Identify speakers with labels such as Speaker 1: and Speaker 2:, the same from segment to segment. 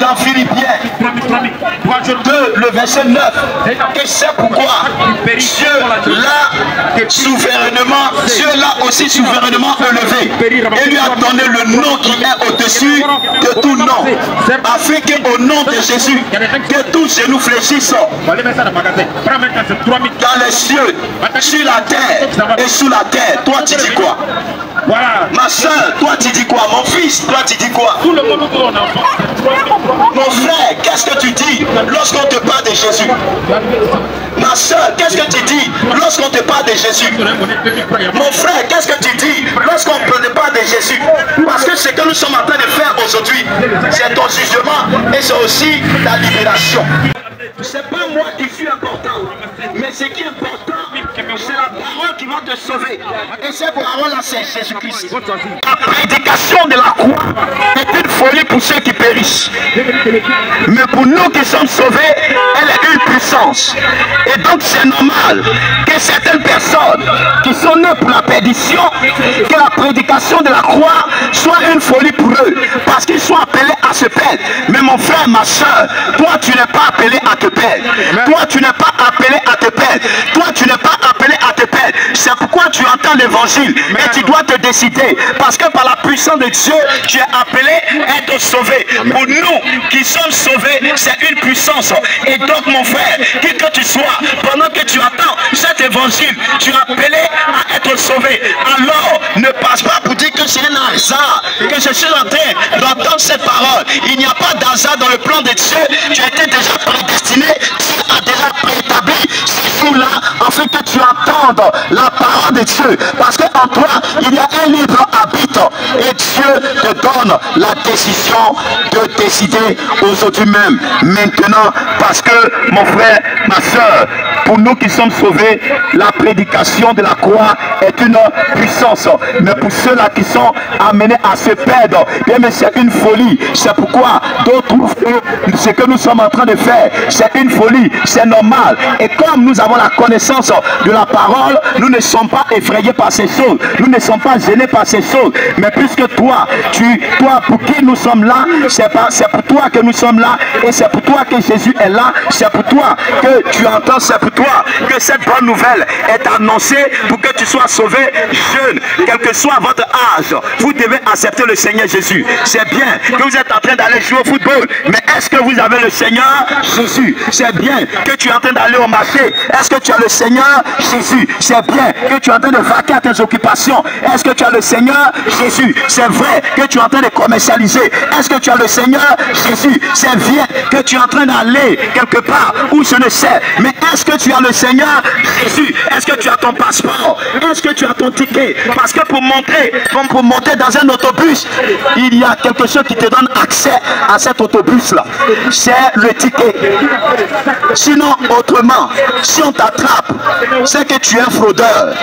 Speaker 1: dans Philippiens 2, le verset 9, que c'est pourquoi Dieu l'a aussi souverainement élevé et lui a donné le nom qui est au-dessus de tout nom, afin qu'au nom de Jésus, que tous genoux fléchissent dans les cieux, sur la terre et sous la terre. Toi tu dis quoi? Ma soeur, toi tu dis quoi? Mon fils, toi tu dis quoi? Mon frère, qu'est-ce que tu dis lorsqu'on te parle de Jésus? Ma soeur, qu'est-ce que tu dis lorsqu'on te parle de Jésus? Mon frère, qu'est-ce que tu dis lorsqu'on te parle de Jésus? Parce que ce que nous sommes en train de faire aujourd'hui, c'est ton jugement et c'est aussi ta libération. C'est pas moi qui suis important, mais ce qui est important, c'est la parole qui va te sauver. Et cette parole-là, c'est Jésus-Christ. La prédication de la croix est une folie pour ceux qui périssent. Mais pour nous qui sommes sauvés, elle est une puissance. Et donc c'est normal que certaines personnes qui sont nées pour la perdition, que la prédication de la croix soit une folie pour eux. Parce qu'ils sont appelés à se perdre. Mais mon frère, ma soeur, toi tu n'es pas appelé à te perdre. Toi tu n'es pas appelé à te perdre. Toi tu n'es pas appelé à te perdre. C'est pourquoi tu entends l'évangile et tu dois te décider. Parce que par la puissance de Dieu, tu es appelé à être sauvé. Pour nous qui sommes sauvés, c'est une puissance. Et donc mon frère, qui que tu sois, pendant que tu attends cet évangile, tu es appelé à être sauvé. Alors ne passe pas pour dire que c'est un hasard que je suis en train d'entendre cette parole. Il n'y a pas d'hasard dans le plan de Dieu. Tu étais déjà prédestiné, Dieu a déjà préétabli ces jours-là afin que tu entendes la parole de Dieu. Parce qu'en toi, il y a un libre arbitre et Dieu te donne la décision de décider aujourd'hui même, maintenant. Parce que mon frère, ma soeur, pour nous qui sommes sauvés, la prédication de la croix est une puissance. Mais pour ceux-là qui sont amenés à se perdre, bien mais c'est une folie. C'est pourquoi d'autres trouvent que ce que nous sommes en train de faire, c'est une folie, c'est normal. Et comme nous avons la connaissance de la parole, nous ne sommes pas effrayés par ces choses. Nous ne sommes pas gênés par ces choses. Mais puisque toi pour qui nous sommes là, c'est pour toi que nous sommes là. Et c'est pour toi que Jésus est là. C'est pour toi que tu entends. C'est pour toi que cette bonne nouvelle est annoncée pour que tu sois sauvé jeune. Quel que soit votre âge, vous devez accepter le Seigneur Jésus. C'est bien que vous êtes en train d'aller jouer au football. Mais est-ce que vous avez le Seigneur Jésus? C'est bien que tu es en train d'aller au marché. Est-ce que tu as le Seigneur Jésus? C'est bien que tu es en train de vaquer à tes occupations. Est-ce que tu as le Seigneur Jésus? C'est vrai que tu es en train de commercialiser. Est-ce que tu as le Seigneur Jésus? C'est bien que tu es en train d'aller quelque part où je ne sais. Mais est-ce que tu as le Seigneur Jésus? Est-ce que tu as ton passeport? Est-ce que tu as ton ticket? Parce que pour monter dans un autobus, il y a quelque chose qui te donne accès à cet autobus-là. C'est le ticket. Sinon, autrement, si on t'attrape, c'est que tu es un fraudeur.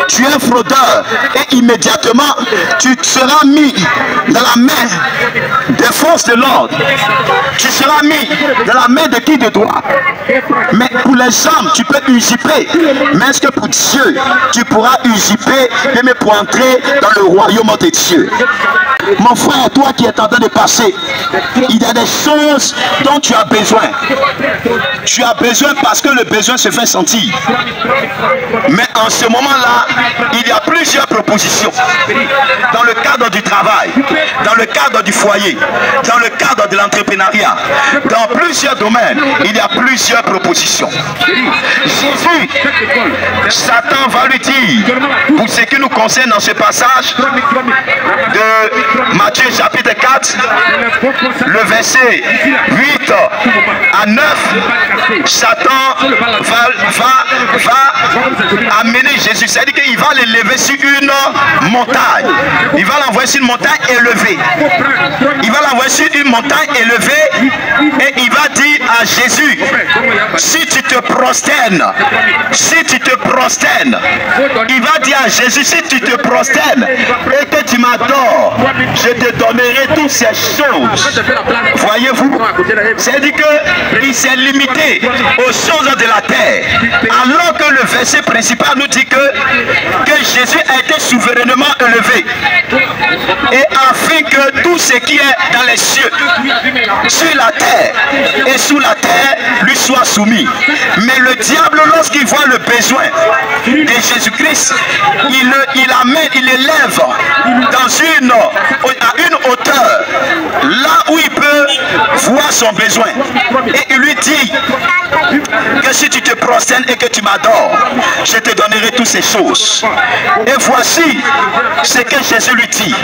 Speaker 1: Tu es un fraudeur. Et immédiatement, tu seras mis dans la main des forces de l'ordre. Tu seras mis dans la main de qui de droit. Mais pour les hommes, tu peux usurper. Mais est-ce que pour Dieu, tu pourras usurper, mais pour entrer dans le royaume de Dieu? Mon frère, toi qui es en train de passer, il y a des choses dont tu as besoin. Tu as besoin parce que le besoin se fait sentir. Mais en ce moment-là, il y a plusieurs propositions. Dans le cadre du travail, dans le cadre du foyer, dans le cadre de l'entrepreneuriat, dans plusieurs domaines, il y a plusieurs propositions. Jésus, Satan va lui dire, pour ce qui nous concerne dans ce passage de Matthieu chapitre 4, le verset 8 à 9, Satan va amener Jésus. C'est-à-dire qu'il va l'élever sur une montagne. Il va l'envoyer sur une montagne élevée. Il va l'envoyer sur une montagne élevée et il va dire à Jésus, si tu te prosternes, il va dire à Jésus, si tu te prosternes et que tu m'adores, je te donnerai toutes ces choses Voyez-vous, c'est-à-dire qu'il s'est limité aux choses de la terre. Alors que le verset principal nous dit que Jésus a été souverainement élevé. Et afin que tout ce qui est dans les cieux, sur la terre et sous la terre, lui soit soumis. Mais le diable, lorsqu'il voit le besoin de Jésus-Christ, il élève à une hauteur, là où il peut voir son besoin. Et il lui dit que si tu te prosternes et que tu m'adores, je te donnerai toutes ces choses. Et voici ce que Jésus lui dit.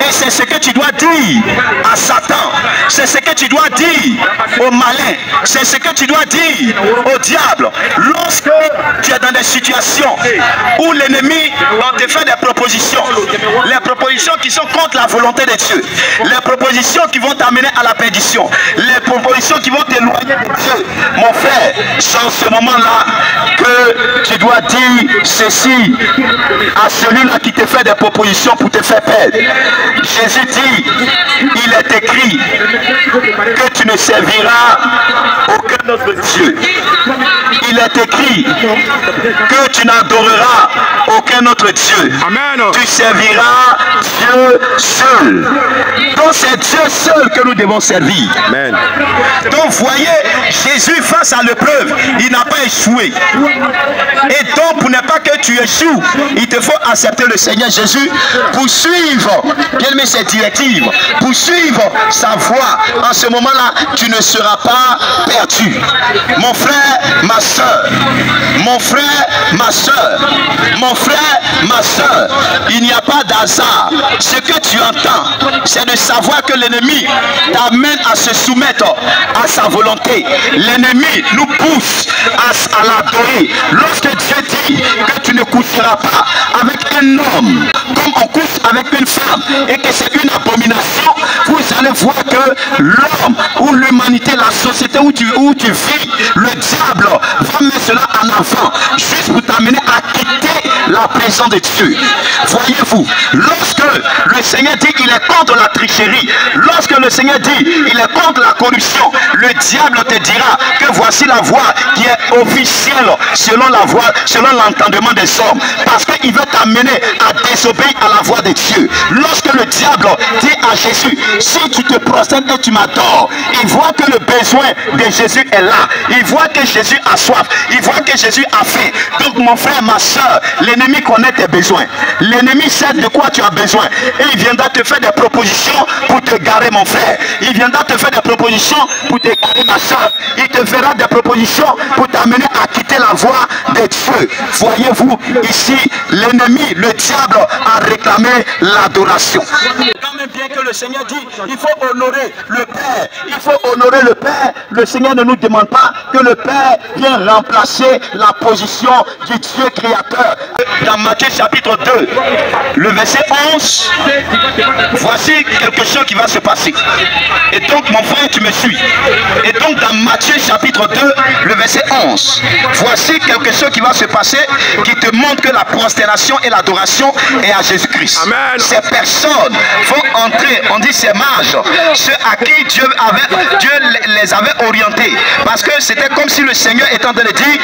Speaker 1: Et c'est ce que tu dois dire à Satan. C'est ce que tu dois dire au malin. C'est ce que tu dois dire au diable. Lorsque tu es dans des situations où l'ennemi va te faire des propositions. Les propositions qui sont contre la volonté de Dieu. Les propositions qui vont t'amener à la perdition. Les propositions qui vont t'éloigner de Dieu. Mon frère, c'est en ce moment-là que tu dois dire ceci à celui-là qui te fait des propositions pour te faire perdre. Jésus dit, il est écrit que tu ne serviras aucun autre Dieu. Il est écrit que tu n'adoreras aucun autre Dieu. Amen. Tu serviras Dieu seul. Donc c'est Dieu seul que nous devons servir. Amen. Donc voyez, Jésus face à l'épreuve, il n'a pas échoué. Et donc pour ne pas que tu échoues, il te faut accepter le Seigneur Jésus pour suivre, bien aimé, ses directives, pour suivre sa voie. En ce moment-là, tu ne seras pas perdu. Mon frère, ma soeur, mon frère, ma soeur, mon frère, ma soeur, il n'y a pas d'hasard. Ce que tu entends, c'est de savoir que l'ennemi t'amène à se soumettre à sa volonté. L'ennemi nous pousse à l'adorer. Lorsque Dieu dit que tu ne coucheras pas avec un homme comme on couche avec une femme et que c'est une abomination, vous allez voir que l'homme ou l'humanité, la société où tu vis, le diable va mettre cela en avant juste pour t'amener à quitter la présence de Dieu. Voyez-vous, lorsque le Seigneur dit qu'il est contre la tricherie, lorsque le Seigneur dit il est contre la corruption, le diable te dira que voici la voie qui est officielle selon la voie, selon l'entendement des hommes, parce qu'il veut t'amener à désobéir à la voix de Dieu. Lorsque le diable dit à Jésus, si tu te prosternes et tu m'adores, il voit que le besoin de Jésus est là, il voit que Jésus a soif, il voit que Jésus a faim. Donc mon frère, ma soeur, l'ennemi connaît tes besoins, l'ennemi sait de quoi tu as besoin, et il viendra te faire des propositions pour te garer, mon frère. Il viendra te faire des propositions pour te garer, ma soeur. Il te fera des propositions pour t'amener à quitter la voie de Dieu. Voyez-vous, ici, l'ennemi, le diable, a réclamé l'adoration. Quand même bien que le Seigneur dit, il faut honorer le Père. Il faut honorer le Père. Le Seigneur ne nous demande pas que le Père vienne remplacer la position du Dieu créateur. Dans Matthieu chapitre 2, le verset 11, voici quelque chose qui va se passer. Et donc mon frère, tu me suis. Et donc dans Matthieu chapitre 2, le verset 11, voici quelque chose qui va se passer qui te montre que la prosternation et l'adoration est à Jésus-Christ. Ces personnes vont entrer, on dit ces mages, ceux à qui Dieu les avait orientés. Parce que c'était comme si le Seigneur était en train de dire,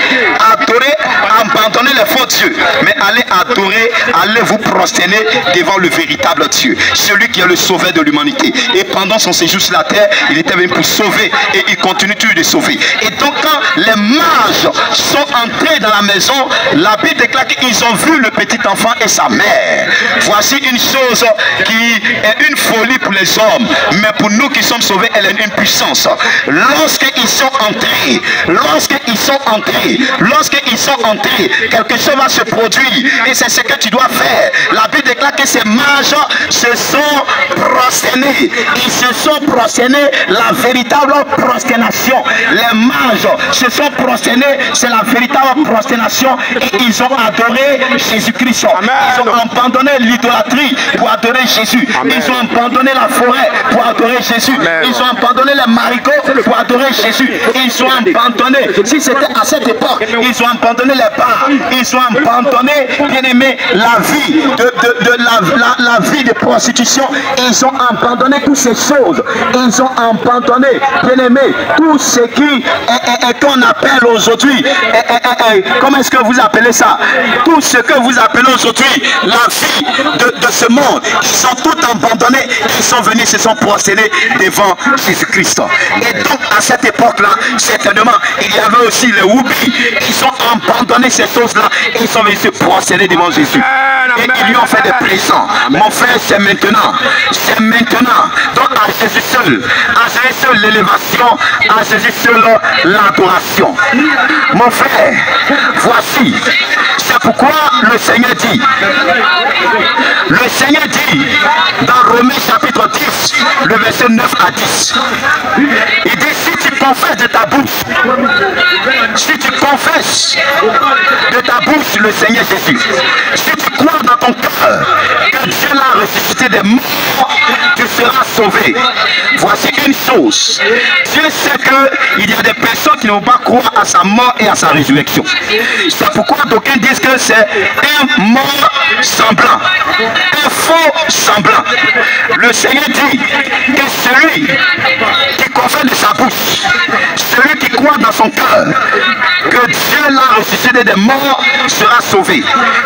Speaker 1: adorez, abandonnez les faux dieux, mais allez adorer, allez vous prosterner devant le véritable Dieu, celui qui est le sauveur de l'humanité. Et pendant son séjour sur la terre, il était venu pour sauver et il continue toujours de sauver. Et donc quand les mages sont entrés dans la maison, la Bible déclare qu'ils ont vu le petit enfant et sa mère. Voici une chose qui est une folie pour les hommes, mais pour nous qui sommes sauvés, elle est une puissance. Lorsqu'ils sont entrés, quelque chose va se produire et c'est ce que tu dois faire. La Bible déclare que ces mages se sont prosternés. Ils se sont prosternés, la véritable prosternation. Les mages se sont prosternés, c'est la véritable prosternation, et ils ont adoré Jésus-Christ. Ils ont abandonné l'idolâtrie pour adorer Jésus. Amen. Ils ont abandonné la forêt pour adorer Jésus. Amen. Ils ont abandonné les marigots pour adorer Jésus. Ils ont abandonné, si c'était à cette époque, ils ont abandonné les bars. Ils ont abandonné, bien aimé, la vie la vie de prostitution. Ils ont abandonné toutes ces choses. Ils ont abandonné, bien aimé, tout ce qui qu'on appelle aujourd'hui, comment est-ce que vous appelez ça? Tout ce que vous appelez aujourd'hui la vie de ce monde. Ils sont tout abandonnés. Ils sont venus, se sont prosternés devant Jésus-Christ. Et donc à cette époque-là, certainement, il y avait aussi les Woubi. Ils ont abandonné ces choses-là. Ils sont venus se prosterner devant Jésus. Et ils lui ont fait des présents. Mon frère, c'est maintenant. C'est maintenant. Donc à Jésus seul. À Jésus seul l'élévation. À Jésus seul l'adoration. Mon frère, voici. C'est pourquoi le Seigneur dit. Le Seigneur dit dans Romains chapitre 10, le verset 9 à 10. Il dit, si tu confesses de ta bouche, si tu confesses de ta bouche le Seigneur Jésus, si tu crois dans ton cœur que Dieu l'a ressuscité des morts, tu seras sauvé. Voici une chose. Dieu sait qu'il y a des personnes qui ne vont pas croire à sa mort et à sa résurrection. C'est pourquoi d'aucuns disent que c'est un mort semblant, un faux semblant. Le Seigneur dit que celui qui confesse de sa bouche, celui qui croit dans son cœur que Dieu l'a ressuscité des morts sera sauvé.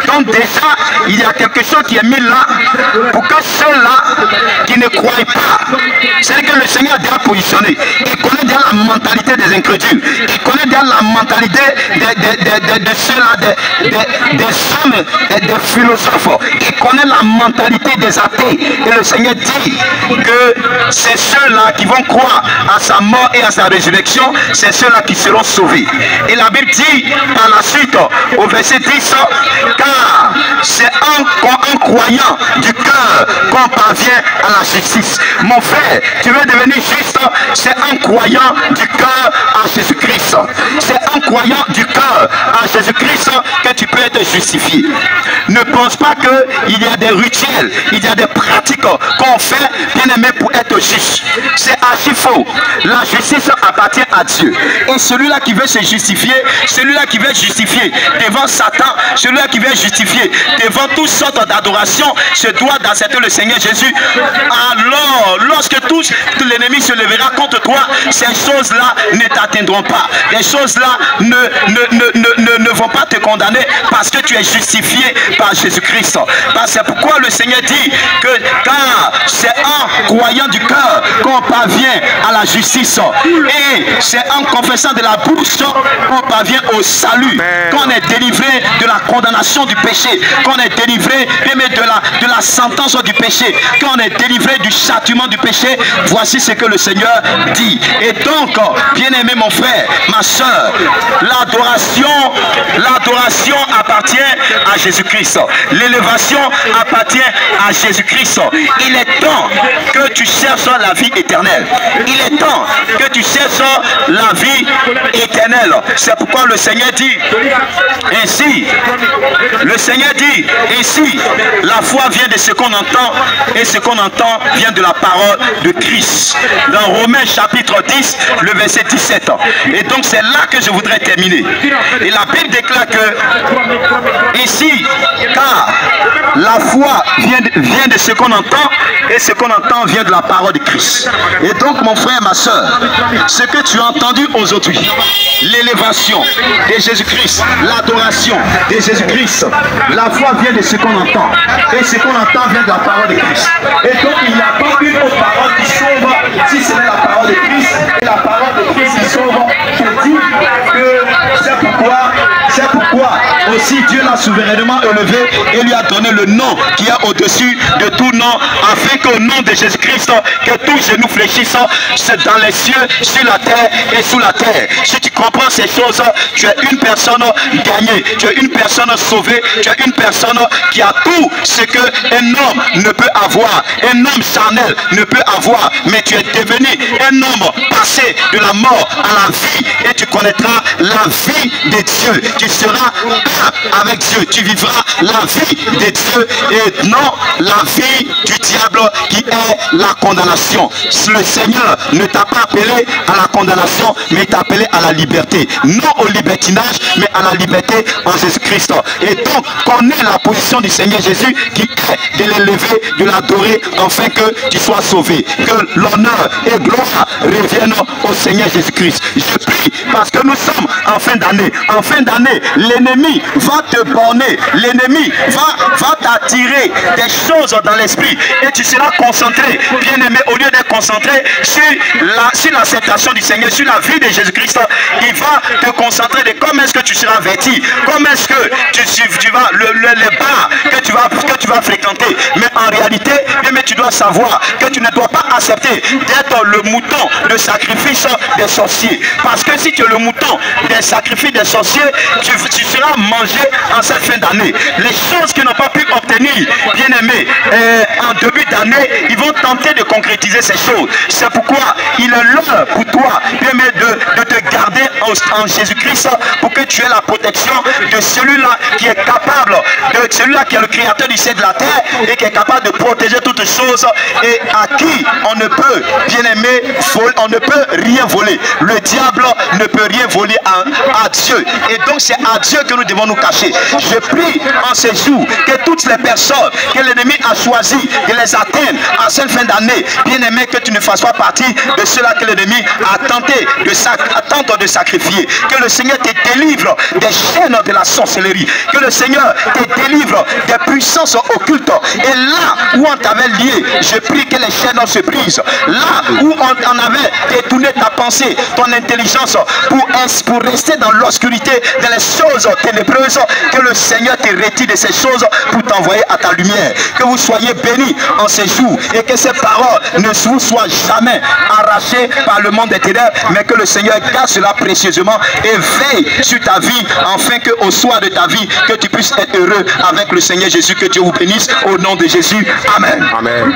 Speaker 1: Donc déjà, il y a quelque chose qui est mis là pour que ceux-là qui ne croient pas, c'est que le Seigneur a déjà positionné. Il connaît déjà la mentalité des incrédules. Il connaît déjà la mentalité de ceux-là, des hommes, des philosophes. Il connaît la mentalité des athées. Et le Seigneur dit que c'est ceux-là qui vont croire à sa mort et à sa résurrection, c'est ceux-là qui seront sauvés. Et la Bible dit par la suite au verset 10, car c'est en croyant du cœur qu'on parvient à la justice. Mon frère, tu veux devenir juste, c'est en croyant du cœur à Jésus-Christ. C'est en croyant du cœur à Jésus-Christ que tu peux être justifié. Ne pense pas qu'il y a des rituels, il y a des pratiques qu'on fait, bien aimé, pour être juste. C'est archi faux. La justice appartient à Dieu. Et celui-là qui veut se justifier, celui-là qui veut justifier devant Satan, celui-là qui veut justifier devant toutes sortes d'adorations, se doit d'accepter le Seigneur Jésus. Alors, lorsque tout l'ennemi se lèvera contre toi, ces choses-là ne t'atteindront pas. Les choses-là ne vont pas te condamner parce que tu es justifié par Jésus-Christ. C'est pourquoi le Seigneur dit que car c'est en croyant du cœur qu'on parvient à la justice. Et c'est en confessant de la bouche qu'on parvient au salut, qu'on est délivré de la condamnation du péché, qu'on est délivré de la sentence du péché, qu'on est délivré du châtiment du péché. Voici ce que le Seigneur dit. Et donc, bien-aimé mon frère, ma soeur, l'adoration appartient à Jésus-Christ. L'élévation appartient à Jésus-Christ. Il est temps que tu cherches la vie éternelle. Il est temps que tu cherches la vie éternelle. C'est pourquoi le Seigneur dit ainsi. Le Seigneur dit ainsi. La foi vient de ce qu'on entend et ce qu'on entend vient de la parole de Christ. Dans Romains chapitre 10, le verset 17. Et donc c'est là que je voudrais terminer. Et la Bible déclare que ici, car la foi vient de ce qu'on entend et ce qu'on entend vient de la parole de Christ. Et donc mon frère, ma soeur, ce que tu as entendu aujourd'hui, l'élévation de Jésus-Christ, l'adoration de Jésus-Christ, la foi vient de ce qu'on entend et ce qu'on entend vient de la parole de Christ. Et donc il n'y a pas une autre parole qui sauve si ce n'est la parole de Christ. Et la parole de Christ qui sauve. Je dis que c'est pourquoi aussi Dieu l'a souverainement élevé et lui a donné le nom qui est au-dessus de tout nom, afin qu'au nom de Jésus-Christ, que tous genoux fléchissent, c'est dans les cieux, sur la terre et sous la terre. Si tu comprends ces choses, tu es une personne gagnée, tu es une personne sauvée, tu es une personne qui a tout ce qu'un homme ne peut avoir, un homme charnel ne peut avoir, mais tu es devenu un homme passé passer de la mort à la vie et tu connaîtras la vie de Dieu. Tu seras un avec Dieu. Tu vivras la vie de Dieu et non la vie du diable qui est la condamnation. Le Seigneur ne t'a pas appelé à la condamnation, mais il t'a appelé à la liberté. Non au libertinage, mais à la liberté en Jésus-Christ. Et donc, connais la position du Seigneur Jésus qui est de l'élever, de l'adorer, afin que tu sois sauvé. Que l'honneur et gloire reviennent au Seigneur Jésus-Christ. Je prie parce que nous sommes en fin d'année. En fin d'année, l'ennemi va te borner. L'ennemi va t'attirer des choses dans l'esprit et tu seras concentré, bien aimé, au lieu d'être concentré sur l'acceptation du Seigneur, sur la vie de Jésus-Christ. Il va te concentrer de comment est-ce que tu seras vêtu, comment est-ce que tu vas, les bars que tu vas fréquenter. Mais en réalité, bien aimé, tu dois savoir que tu ne dois pas accepter d'être le mouton de sacrifice des sorciers. Parce que si tu es le mouton des sacrifices des sorciers, tu seras mangé en cette fin d'année. Les choses qu'ils n'ont pas pu obtenir, bien aimé, en début d'année, ils vont tenter de concrétiser ces choses. C'est pourquoi il est l'heure pour toi, bien aimé, de te garder en Jésus-Christ pour que tu aies la protection de celui-là qui est capable, de celui-là qui est le créateur du ciel et de la terre et qui est capable de protéger toutes choses et à qui on ne peut, bien aimé, on ne peut rien voler. Le diable ne peut rien voler à Dieu. Et donc c'est à Dieu que nous devons nous cacher. Je prie en ces jours que toutes les personnes que l'ennemi a choisi de les atteindre en cette fin d'année, bien aimé, que tu ne fasses pas partie de ceux-là que l'ennemi a tenté de sacrifier. Que le Seigneur te délivre des chaînes de la sorcellerie. Que le Seigneur te délivre des puissances occultes. Et là où on t'avait lié, je prie que les chaînes se brisent. Là où on avait détourné ta pensée, ton intelligence pour rester dans l'obscurité, dans les choses ténébreuses, que le Seigneur te retire de ces choses pour t'envoyer à ta lumière. Que vous soyez bénis en ces jours et que ces paroles ne vous soient jamais arrachées par le monde des ténèbres, mais que le Seigneur garde cela précieusement et veille sur ta vie, afin qu'au soir de ta vie, que tu puisses être heureux avec le Seigneur Jésus. Que Dieu vous bénisse au nom de Jésus. Amen. Amen.